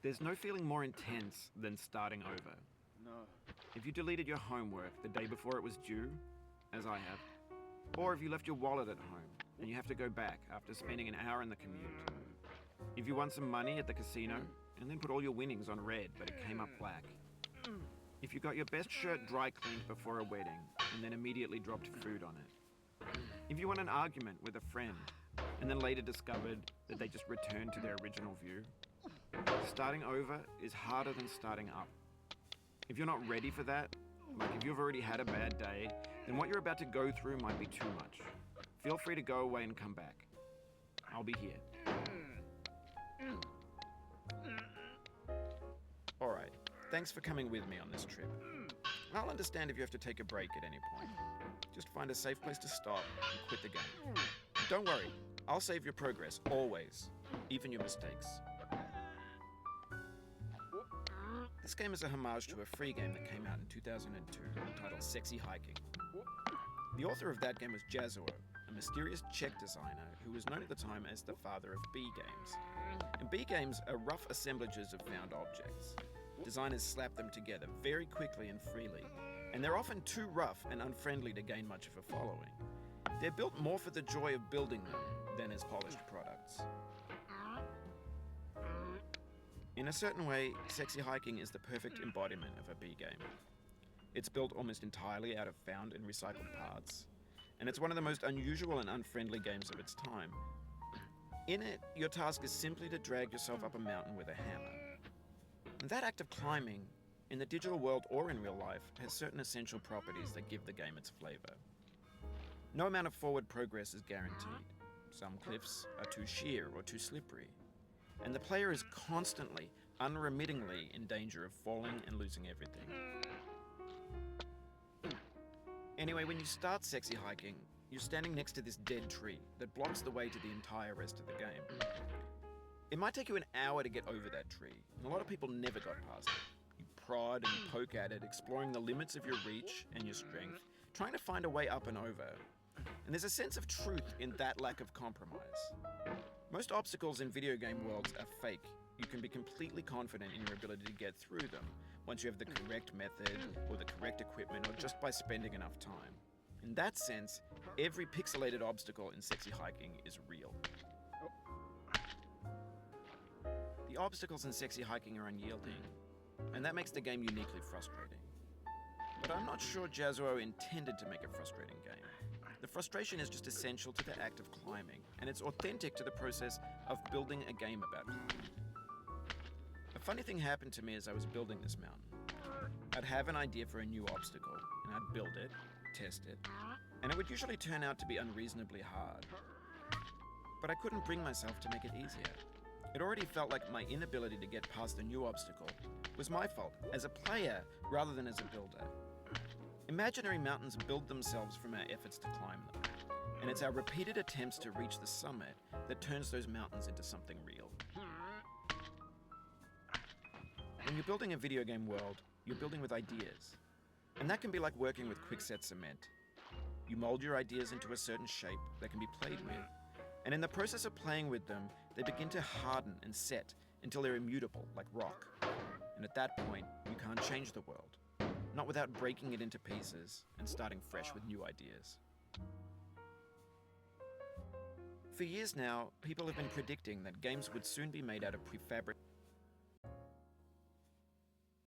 There's no feeling more intense than starting over. No. If you deleted your homework the day before it was due, as I have, or if you left your wallet at home and you have to go back after spending an hour in the commute. If you won some money at the casino and then put all your winnings on red but it came up black. If you got your best shirt dry cleaned before a wedding and then immediately dropped food on it. If you won an argument with a friend and then later discovered that they just returned to their original view. Starting over is harder than starting up. If you're not ready for that, like if you've already had a bad day, then what you're about to go through might be too much. Feel free to go away and come back. I'll be here. Alright, thanks for coming with me on this trip. I'll understand if you have to take a break at any point. Just find a safe place to stop and quit the game. Don't worry, I'll save your progress, always, even your mistakes. This game is a homage to a free game that came out in 2002 entitled Sexy Hiking. The author of that game was Jazuo, a mysterious Czech designer who was known at the time as the father of B games. And B games are rough assemblages of found objects. Designers slap them together very quickly and freely, and they're often too rough and unfriendly to gain much of a following. They're built more for the joy of building them than as polished products. In a certain way, Sexy Hiking is the perfect embodiment of a B game. It's built almost entirely out of found and recycled parts, and it's one of the most unusual and unfriendly games of its time. In it, your task is simply to drag yourself up a mountain with a hammer. And that act of climbing, in the digital world or in real life, has certain essential properties that give the game its flavor. No amount of forward progress is guaranteed. Some cliffs are too sheer or too slippery. And the player is constantly, unremittingly in danger of falling and losing everything. Anyway, when you start Sexy Hiking, you're standing next to this dead tree that blocks the way to the entire rest of the game. It might take you an hour to get over that tree, and a lot of people never got past it. You prod and poke at it, exploring the limits of your reach and your strength, trying to find a way up and over. And there's a sense of truth in that lack of compromise. Most obstacles in video game worlds are fake. You can be completely confident in your ability to get through them once you have the correct method or the correct equipment or just by spending enough time. In that sense, every pixelated obstacle in Sexy Hiking is real. The obstacles in Sexy Hiking are unyielding, and that makes the game uniquely frustrating. But I'm not sure Jazuo intended to make a frustrating game. The frustration is just essential to the act of climbing, and it's authentic to the process of building a game about climbing. A funny thing happened to me as I was building this mountain. I'd have an idea for a new obstacle, and I'd build it, test it, and it would usually turn out to be unreasonably hard. But I couldn't bring myself to make it easier. It already felt like my inability to get past the new obstacle was my fault as a player rather than as a builder. Imaginary mountains build themselves from our efforts to climb them, and it's our repeated attempts to reach the summit that turns those mountains into something real. When you're building a video game world, you're building with ideas, and that can be like working with quickset cement. You mold your ideas into a certain shape that can be played with, and in the process of playing with them, they begin to harden and set until they're immutable, like rock. And at that point, you can't change the world. Not without breaking it into pieces and starting fresh with new ideas. For years now, people have been predicting that games would soon be made out of prefabricated